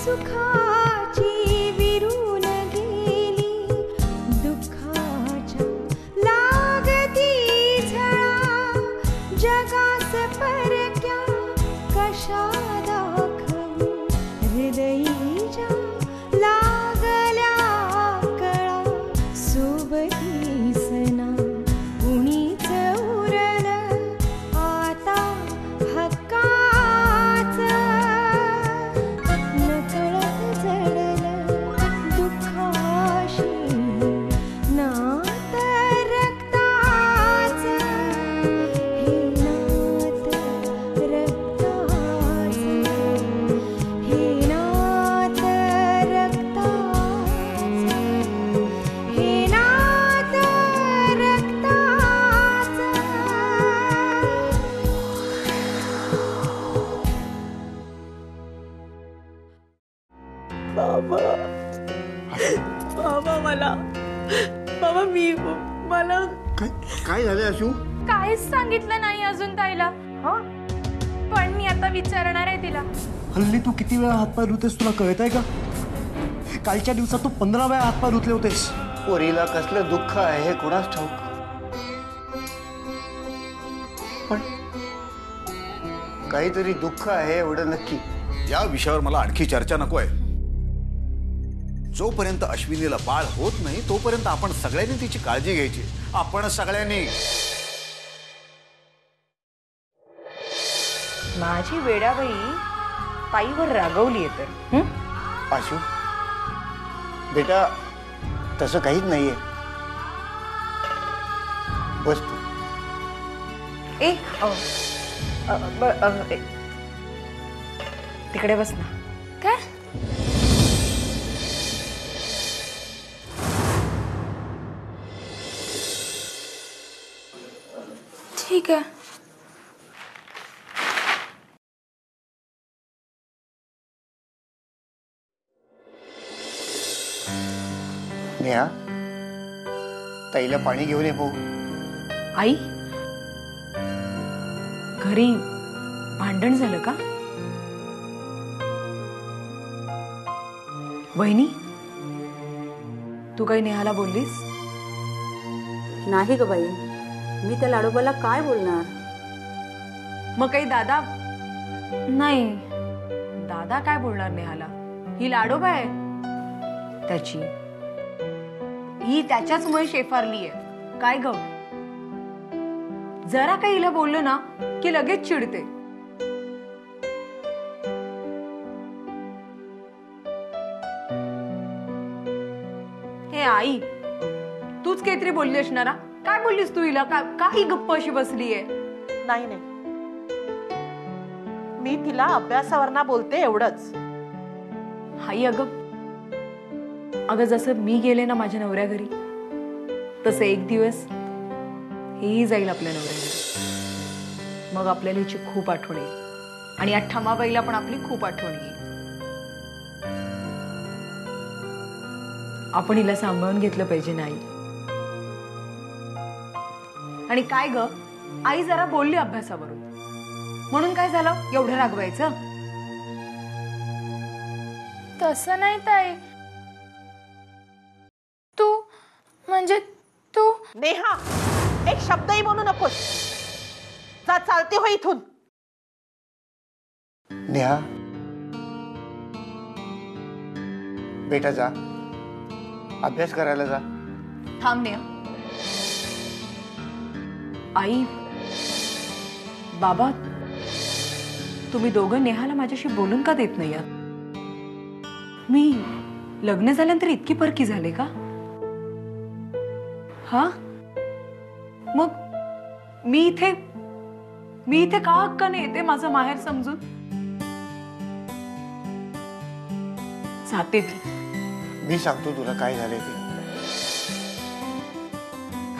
सुखाची विरून गेली दुःखाच्या लागती झळा जगास परक्या कशा दाखवू हृदयीच्या लागल्या कळा सोबती सना कुणीच उरल आता हक्काच नकळत जडल दुःखाशी नात रक्ताच हे नात रक्ताच हे नात रक्ताच हे नात रक्ताच बाबा मला बाबा मला काय झालं आशू? काहीच सांगितलं नाही अजून ताईला. पण मी आता विचारणार आहे तिला. हल्ली तू किती वेळा हातपाय धुतेस तुला कळतंय का? कालच्या दिवसात तू 15 वेळा हातपाय धुतले होतेस. पोरीला कसलं दुःख आहे हे कोणास ठाऊक. पण काहीतरी दुःख आहे एवढं नक्की. या विषयावर मला आणखी चर्चा नको आहे. जोपर्यंत अश्विनीला बाळ होत नाही तोपर्यंत आपण सगळ्यांनी तिची काळजी घ्यायची. आपण सगळ्यांनी. माझी वेडाबाई ताईवर रागवली आहे तर. आशू बेटा तसं काहीच नाहीये. बस तू. तिकडे बस ना. काय ठीक आहे. नेहा ताईला पाणी घेऊन ये भाऊ. आई घरी भांडण झालं का? वहिनी तू काही नेहाला बोललीस? नाही ग बाई, मी त्या लाडोबाला काय बोलणार. मग काही दादा नाही. दादा काय बोलणार नेहाला? ही लाडोबा आहे त्याची. ही त्याच्याचमुळे शेफारली आहे. काय ग जरा काही हिला बोललं ना की लगेच चिडते. हे आई तूच काहीतरी बोलली असणारा. काय बोललीस तू हिला? काही गप्प अशी बसलीये? नाही नाही, मी तिला अभ्यासावरना बोलते एवढंच. आई अगं जसं मी गेले ना माझ्या नवऱ्या घरी तसं एक दिवस हेही जाईल आपल्या नवऱ्या घरी. मग आपल्याला हिची खूप आठवण येईल आणि या ठमाबाईला पण आपली खूप आठवण येईल. आपण हिला सांभाळून घेतलं पाहिजे नाही. आणि काय ग आई जरा बोलली अभ्यासावरून म्हणून काय झालं एवढं रागवायचं? तसं नाही ताई. तू म्हणजे तू. नेहा एक शब्दही बोलू नकोस. जा चालते हो इथून. नेहा बेटा जा अभ्यास करायला जा. थांब नेहा. आई बाबा तुम्ही दोघं नेहाला माझ्याशी बोलून का देत नाही? मी लग्न झाल्यानंतर इतकी परकी झाले का? हा मग मी इथे का हक्काने येते माझं माहेर समजून? जाते मी सांगतो तुला काय झालंय ते.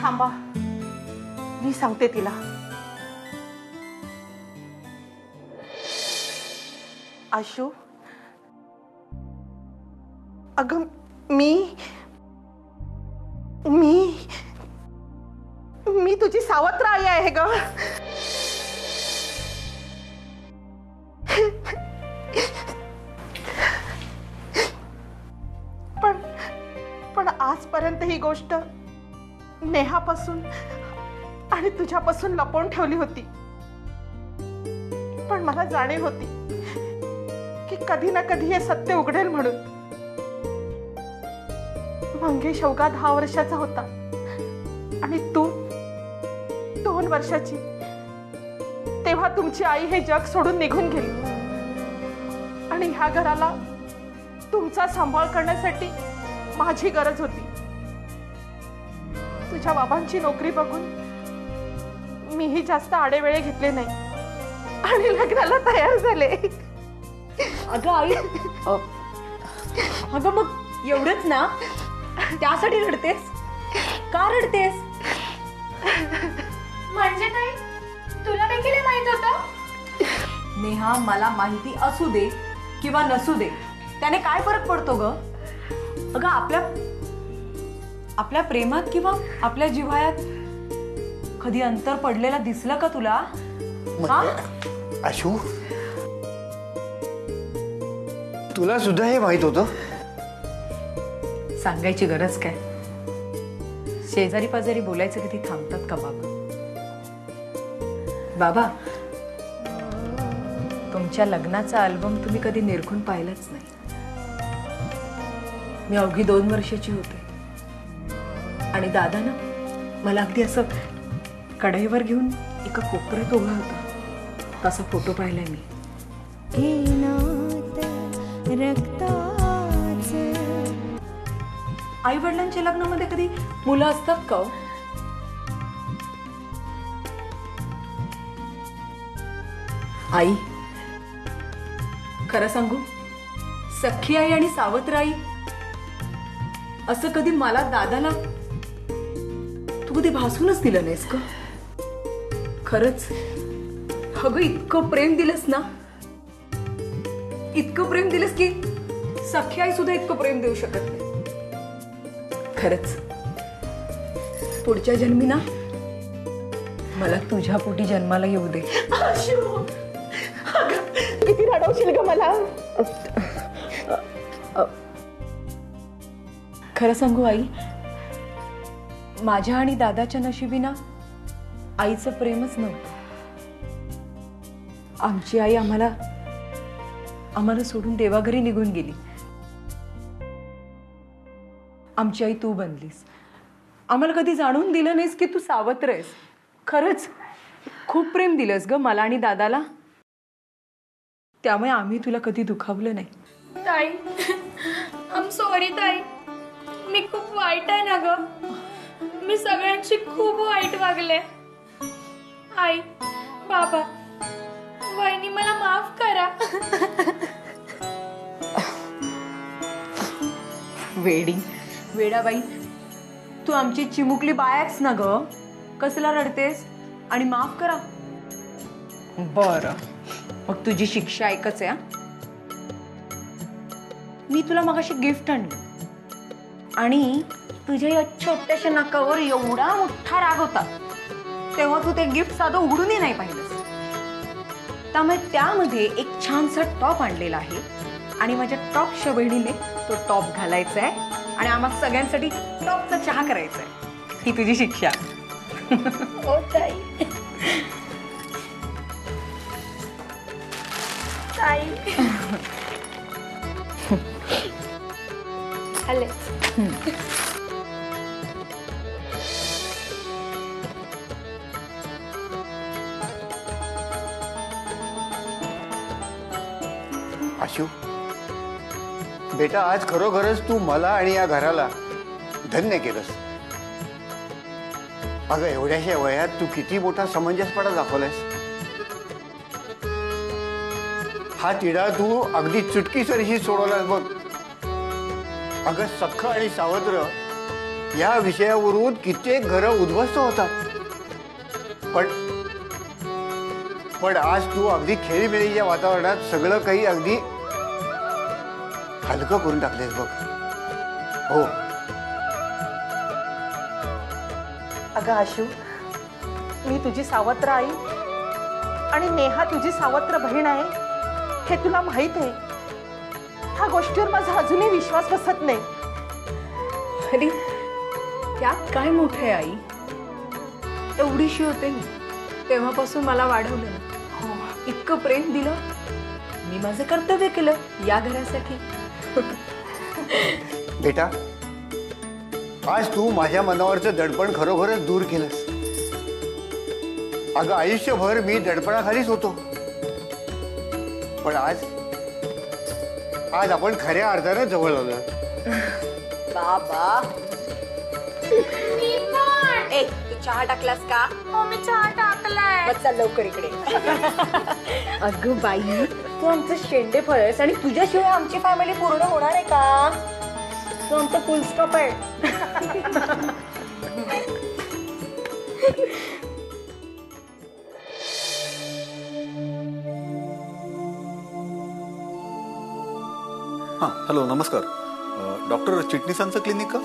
थांबा मी सांगते तिला. आशू अगं मी तुझी सावत्र आई आहे ग. आतापर्यंत ही गोष्ट नेहापासून आणि तुझ्यापासून लपवून ठेवली होती, पण मला जाणीव होती की कधी ना कधी हे सत्य उघडेल म्हणून. मंगेश अवघा 10 वर्षाचा होता आणि तू 2 वर्षाची. तेव्हा तुमची आई हे जग सोडून निघून गेली आणि ह्या घराला तुमचा सांभाळ करण्यासाठी माझी गरज होती. तुझ्या बाबांची नोकरी बघून मीही जास्त आडेवेळे घेतले नाही आणि लग्नाला तयार झाले. अगं आई, अगं मग एवढंच ना? त्यासाठी रडतेस? का रडतेस? म्हणजे ताई, तुला देखील हे माहित होतं? नेहा, मला माहिती असू दे किंवा नसू दे, त्याने काय फरक पडतो ग? अगं आपल्या प्रेमात किंवा आपल्या जिव्हाळ्यात कधी अंतर पडलेला दिसलं का तुला? म्हणजे आशू, तुला सुद्धा हे माहित होतं? सांगायची गरज काय? शेजारी पाजारी बोलायचं कधी थांबतात का बाबा? बाबा, तुमच्या लग्नाचा अल्बम तुम्ही कधी निरखून पाहिलाच नाही. मी अवघी 2 वर्षाची होते आणि दादा ना मला अगदी असं कढईवर घेऊन एका कोपऱ्यात उभा होता. तसा फोटो पाहिलाय मी. हे नातं रक्ताचं. आई वडिलांच्या लग्नामध्ये कधी मुलं असतात का हो? आई, खरं सांगू, सख्खी आई आणि सावत्र आई असं कधी मला दादाला तू कधी भासूनच दिलं नाहीस का? खरंच अगं, इतकं प्रेम दिलंस ना, इतकं प्रेम दिलंस की सख्खी आई सुद्धा इतकं प्रेम देऊ शकत नाही. खरंच पुढच्या जन्मी ना मला तुझ्या पोटी जन्माला येऊ दे. किती रडवशील ग मला. खरं सांगू आई, माझ्या आणि दादाच्या नशिबी ना आईचं प्रेमच नव्हतं. आमची आई आम्हाला सोडून देवाघरी निघून गेली. आमची आई तू बनलीस. आम्हाला कधी जाणून दिलं नाहीस की तू सावत्र आहेस. खरंच खूप प्रेम दिलंस ग मला आणि दादाला. त्यामुळे आम्ही तुला कधी दुखावलं नाही. ताई, आय एम सॉरी ताई. मी खूप वाईट आहे ना ग. मी सगळ्यांशी खूप वाईट वागले. आई, बाबा, वहिनी, मला माफ करा. वेडाबाई, तू आमची चिमुकली बायाच ना ग. कसला रडतेस? आणि माफ करा? बरं, मग तुझी शिक्षा एकच आहे. मी तुला मगाशी गिफ्ट आणलं आणि तुझ्या या छोट्याशा नाकावर एवढा मोठा राग होता, तेव्हा तू ते गिफ्ट साधं उघडूनही नाही पाहिलंस. त्यामुळे त्यामध्ये एक छानसा टॉप आणलेला आहे आणि माझ्या टॉपच्या बहिणीने तो टॉप घालायचा आहे आणि आम्हा सगळ्यांसाठी टॉपचा चहा करायचा आहे. ही तुझी शिक्षा. ओ ताई. ताई, आले. आशू, बेटा, आज खरोखरच तू मला आणि या घराला धन्य केलंस. अगं, एवढ्याशा वयात तू किती मोठा समंजसपणा दाखवलायस. हा तिढा तू अगदी चुटकीसरशी सोडवलास बघ. अगं, सख्ख आणि सावत्र या विषयावरून कित्येक घरं उद्ध्वस्त होतात, पण आज तू अगदी खेळीमेळीच्या वातावरणात सगळं काही अगदी हलकं करून टाकलेस बघ. हो अगं आशू, मी तुझी सावत्र आई आणि नेहा तुझी सावत्र बहीण आहे हे तुला माहित आहे. ह्या गोष्टीवर माझा अजूनही विश्वास बसत नाही. अरे त्यात काय मोठं आहे आई? एवढीशी होते मी, तेव्हापासून मला वाढवलं ना. इतकं प्रेम दिलं, मी माझं कर्तव्य केलं या घरासाठी. बेटा, आज तू माझ्या मनावरचं दडपण खरोखरच दूर केलंस. अगं आयुष्यभर मी दडपणाखालीच होतो, पण आज आपण खऱ्या अर्थानं जवळ आलो. बाबा ए, तू चहा टाकलास का? हो मी चहा टाकलाय. मग चल लवकर इकडे. अगं बाई, तू आमचं शेंडे फळ आहेस आणि तुझ्याशिवाय आमची फॅमिली पूर्ण होणार आहे का? तू आमचं फुल स्टॉप आहे. हां हॅलो नमस्कार. डॉक्टर चिटणीसांचं क्लिनिक का?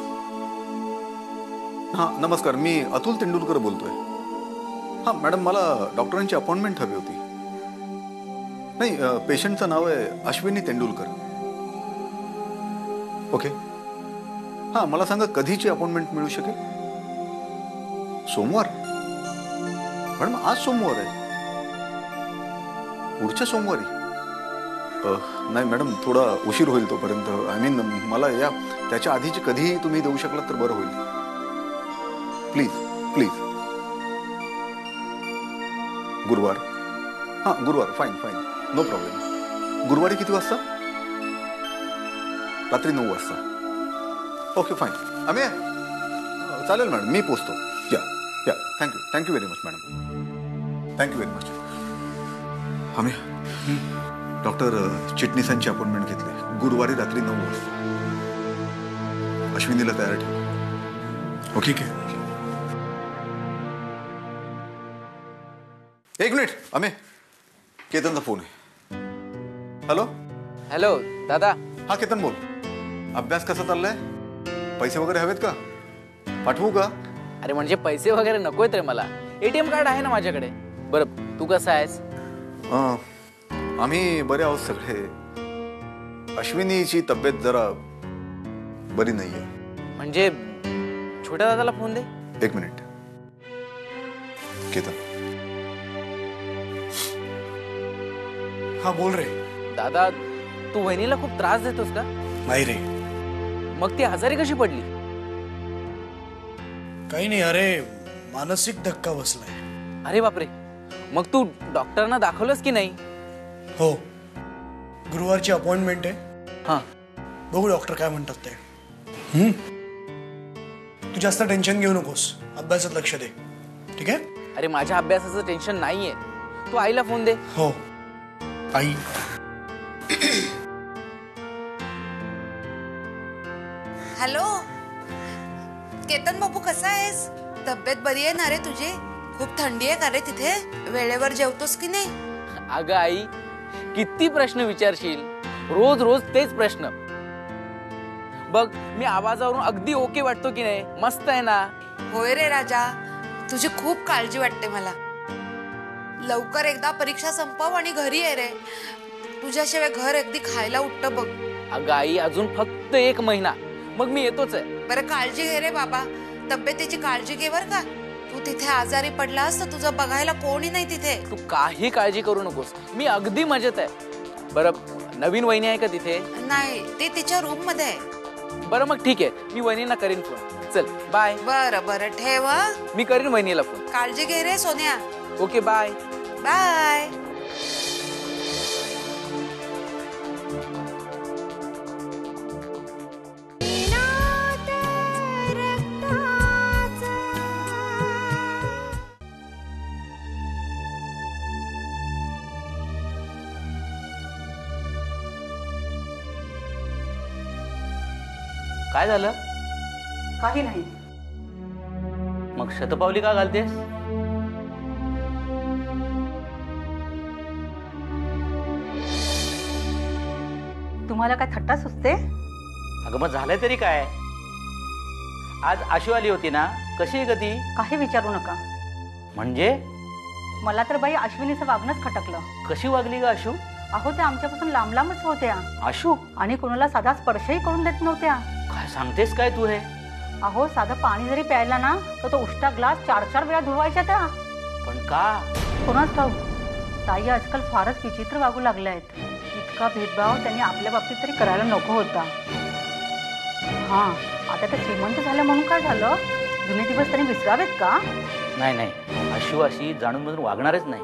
हां नमस्कार, मी अतुल तेंडुलकर बोलतोय. हां मॅडम, मला डॉक्टरांची अपॉइंटमेंट हवी होती. नाही, पेशंटचं नाव आहे अश्विनी तेंडुलकर. ओके. हां मला सांगा कधीची अपॉइंटमेंट मिळू शकेल? सोमवार? मॅडम आज सोमवार आहे. पुढच्या सोमवारी? नाही मॅडम, थोडा उशीर होईल तोपर्यंत. आय मीन मला या त्याच्या आधीची कधीही तुम्ही देऊ शकलात तर बरं होईल. Please please. गुरुवार? हां गुरुवार, फाईन फाईन, नो प्रॉब्लेम. गुरुवारी किती वाजता? रात्री 9 वाजता. Okay fine. आम्ही चालेल मॅडम, मी पोचतो. या या, thank you very much madam, thank you very much. आम्ही डॉक्टर चिटणीसांची अपॉइंटमेंट घेतली गुरुवारी रात्री 9 वाजता. अश्विनीला तयार ठेव. ओके. एक मिनिट अमे, केतनचा फोन आहे. हॅलो हॅलो दादा. हा केतन बोल. अभ्यास कसा चाललाय? पैसे वगैरे हवेत का? पाठवू का? अरे म्हणजे पैसे वगैरे नकोयत रे मला. ATM कार्ड आहे ना माझ्याकडे. बरं तू कसा आहेस? आम्ही बरे आहोत सगळे. अश्विनीची तब्येत जरा बरी नाहीये. म्हणजे छोट्या दादाला फोन दे. एक मिनिट. केतन. हा बोल रे. दादा तू वहिनीला खूप त्रास देतोस का? नाही रे, मग ती आजारी कशी पडली? काही नाही. अरे मानसिक धक्का बसलाय. अरे बापरे, मग तू डॉक्टरांना दाखवलंस की नाही? हो, गुरुवारची अपॉइंटमेंट आहे. हां बघू डॉक्टर काय म्हणतात ते. तू जास्त टेन्शन घेऊ नकोस, अभ्यासात लक्ष दे. ठीक आहे? अरे माझ्या अभ्यासाचं टेन्शन नाहीये. तू आईला फोन दे. हो. आई. हॅलो केतन बाबू, कसा आहेस? तब्येत बरी आहे ना रे तुझी? खूप थंडी आहे का रे तिथे? वेळेवर जेवतोस की नाही? अगं आई, किती प्रश्न विचारशील? रोज रोज तेच प्रश्न. बघ मी आवाजावरून अगदी ओके वाटतो की नाही? मस्त आहे ना? होय रे राजा, तुझी खूप काळजी वाटते मला. लवकर एकदा परीक्षा संपव आणि घरी ये रे. तुझ्याशिवाय घर अगदी खायला उठतं बघ. अगं आई, अजून फक्त 1 महिना, मग मी येतोच आहे. बरं काळजी घे रे बाबा, तब्येतीची काळजी घे बर का. तू तिथे आजारी पडलास तर तुझं बघायला कोणी नाही तिथे. तू काही काळजी करू नकोस, मी अगदी मजेत आहे. बरं नवीन वहिनी आहे का तिथे? नाही, ती तिच्या रूम मध्ये आहे. बरं मग ठीक आहे, मी वहिनीला करीन फोन. चल बाय. बरं बरं ठेव. मी करीन वहिनीला फोन. काळजी घे रे सोन्या. Okay bye. बाय. काय झालं? काही नाही. मग शतपावली का घालतेस? तुम्हाला काय थट्टा सुचते? अगं मग झालंय तरी काय? आज आशू आली होती ना, कशी आहे गती? काही विचारू नका. म्हणजे? मला तर बाई अश्विनीचं वागणंच खटकलं. कशी वागली ग आशू? अहो त्या आमच्यापासून लांब लांबच होत्या. आशू? आणि कोणाला साधा स्पर्शही करून देत नव्हत्या. काय सांगतेस काय तू हे? अहो साधं पाणी जरी प्यायला ना तर तो उष्टा ग्लास 4-4 वेळा धुवायचा त्या. पण का? कोणाच ठाऊक. ताई आजकाल फारच विचित्र वागू लागल्या आहेत. इतका भेदभाव त्यांनी आपल्या बाबतीत तरी करायला नको होता. हां, आता त्या श्रीमंत झाल्या म्हणून काय झालं? जुने दिवस त्यांनी विसरावेत का? नाही नाही, अशू अशी जाणून बुजून वागणारच नाही.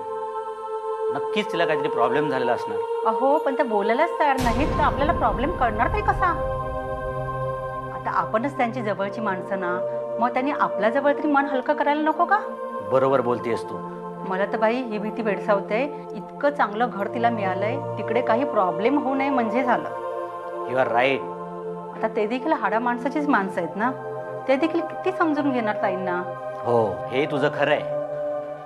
नक्कीच तिला काहीतरी प्रॉब्लेम झालेला असणार. अहो पण त्या बोलायलाच तयार नाहीत तर आपल्याला प्रॉब्लेम कळणार तरी कसा? आता आपणच त्यांची जवळची माणसं ना, मग त्यांनी आपल्या जवळ तरी मन हलकं करायला नको का? बरोबर बोलतेस तू. मला तर बाई ही भीती भेडसावते. इतकं चांगलं घर तिला मिळालंय, तिकडे काही प्रॉब्लेम होऊ नये म्हणजे झालं. You are right. आता ते देखील हाडा माणसाचीच माणसं आहेत ना, ते देखील किती समजून घेणार ताईंना. हो, हे तुझं खरं आहे.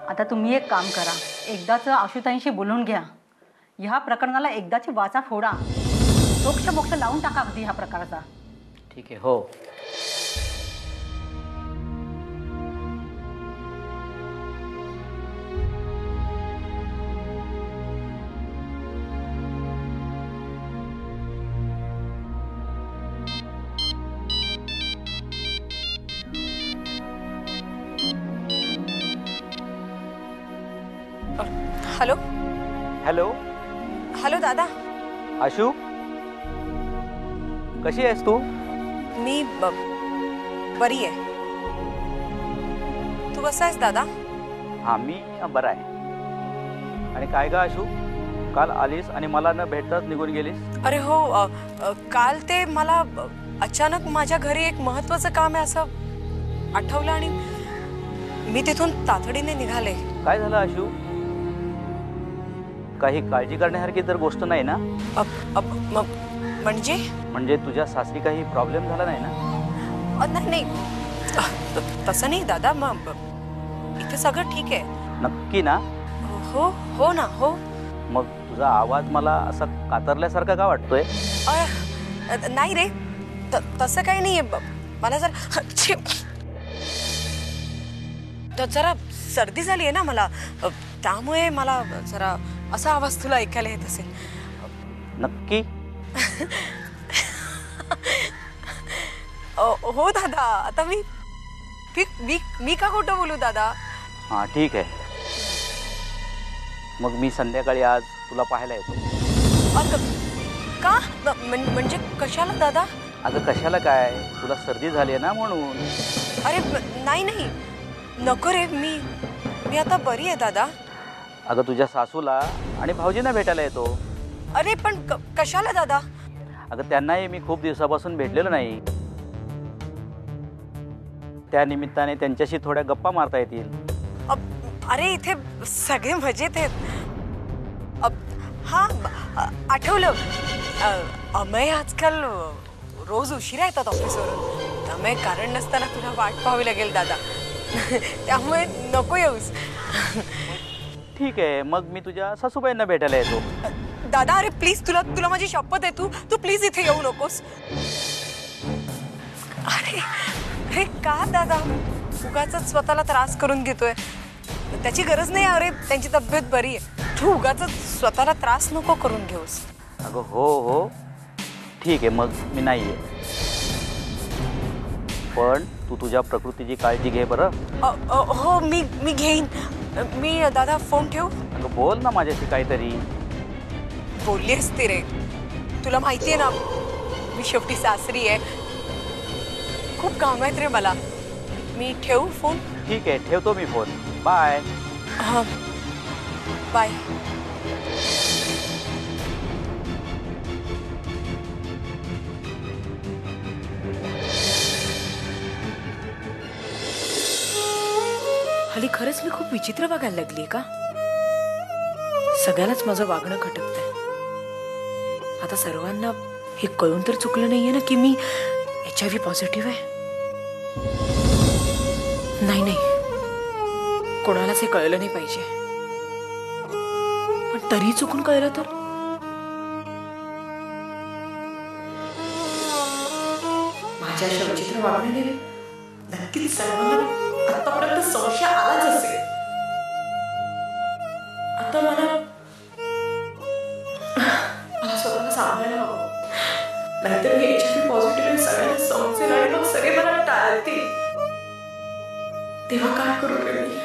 आता तुम्ही एक काम करा, एकदाच आशुताईंशी बोलून घ्या. ह्या प्रकरणाला एकदाची वाचा फोडा. मोक्ष मोक्ष लावून टाका अगदी ह्या प्रकाराचा. ठीक आहे. हो. हॅलो. हॅलो. हॅलो दादा. आशू, कशी आहेस तू? मी बरी आहे. तू कसा आहेस दादा? हा, मी बरा आहे. आणि काय ग आशू, काल आलीस आणि मला न भेटताच निघून गेलीस? अरे हो, काल ते मला अचानक माझ्या घरी एक महत्वाचं काम आहे असं आठवलं आणि मी तिथून तातडीने निघाले. काय झालं आशू? काही काळजी करण्यासारखी तर गोष्ट नाही ना? म्हणजे तुझ्या सासरी काही प्रॉब्लेम झाला नाही ना? नाही, तसं नाही दादा. मग इथे सगळं ठीक आहे. नक्की ना? हो हो ना. हो. मग तुझा आवाज मला असा कातरल्यासारखा का वाटतोय? नाही रे, तसं काही नाही. मला जरा सर्दी झाली आहे ना मला, त्यामुळे मला जरा असा आवाज तुला ऐकायला येत असेल. नक्की? हो दादा. आता मी का खोटं बोलू दादा? हा ठीक आहे. मग मी संध्याकाळी आज तुला पाहायला येतो. का? म्हणजे कशाला दादा? अगं कशाला काय, तुला सर्दी झाली आहे ना म्हणून. अरे नाही, नको रे. मी आता बरी आहे दादा. अगं तुझ्या सासूला आणि भाऊजींना भेटायला येतो. अरे पण कशाला दादा? अगं त्यांनाही मी खूप दिवसापासून भेटलेलो नाही. त्या निमित्ताने त्यांच्याशी थोड्या गप्पा मारता येतील. अरे इथे सगळे मजेत आहेत. हा आठवलं, अमय आजकाल रोज उशिरा येतात ऑफिसवरून. त्यामुळे कारण नसताना तुला वाट पाहावी लागेल दादा. त्यामुळे नको येऊस. ठीक आहे, मग मी तुझ्या सासूबाईंना भेटायला येतो. दादा अरे प्लीज, तुला माझी शपथ आहे, तू प्लीज इथे येऊ नकोस. अरे का दादा उगाच स्वतःला त्रास करून घेतोय? त्याची गरज नाही. अरे त्यांची तब्येत बरी आहे. तू उगाच स्वतःला त्रास नको करून घेऊस. अगं हो ठीक आहे, मग मी नाही आहे. पण तू तुझ्या प्रकृतीची काळजी घे बरं. हो मी घेईन. मी दादा फोन ठेवू? अगं बोल ना माझ्याशी काहीतरी. बोलली असते रे, तुला माहिती आहे ना मी शेवटी सासरी आहे. खूप काम आहेत रे मला. मी ठेवू फोन? ठीक आहे, ठेवतो मी फोन. बाय. हां बाय. हल्ली खरंच मी खूप विचित्र वागायला लागली का? सगळ्यांनाच माझं वागणं खटकतंय. आता सर्वांना हे कळून तर चुकलं नाहीये ना की मी HIV पॉझिटिव्ह आहे? नाही, कोणालाच हे कळलं नाही पाहिजे. पण तरी चुकून कळलं तर? माझ्या अशा विचित्र वागण्याने नक्कीच सर्वांना आतापर्यंत संशय आलाच असेल. आता मला स्वतःला सांभाळायला हवं. नाहीतर मी HIV पॉझिटिव्ह सगळ्यांना समजेल आणि मग सगळे मला टाळतील. तेव्हा काय करू रे मी?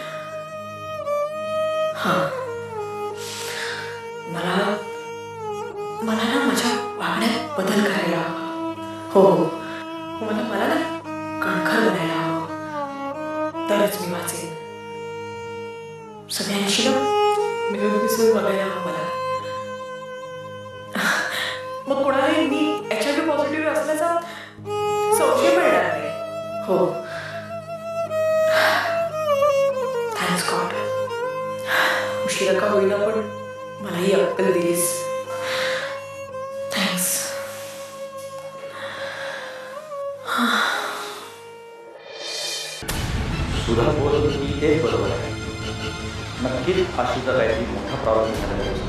हा, मला ना माझ्या वागण्यात बदल करायला हवा. हो, मला ना कणखर बनायला हवं, तरच मी वाचेन. सगळ्यांशी मिळून मिसळून बघायला हवं मला. मग कोणालाही मी HIV पॉझिटिव्ह असल्याचा संशय मिळणार नाही. हो, थँक्स गॉड. उशिरा का होईना पण मला ही अक्कल दिलीस. थँक्स. सुधा बोलत होती तेच बरोबर आहे. नक्कीच आशूचा काहीतरी मोठा प्रॉब्लेम झालेला आहे.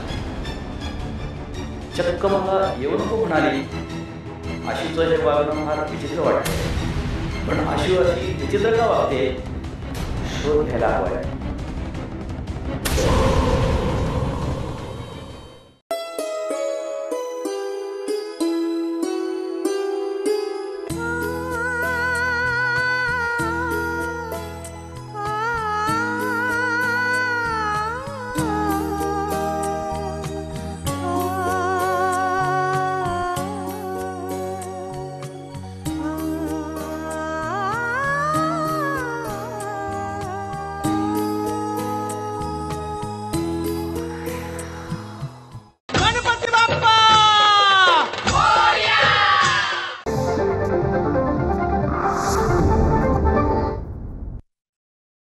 चक्क मला येऊ नको म्हणाली. आशूचं हे वागणं फार विचित्र वाटतं, पण आशू अशी विचित्र का वागते शोध घ्यायला हवा आहे.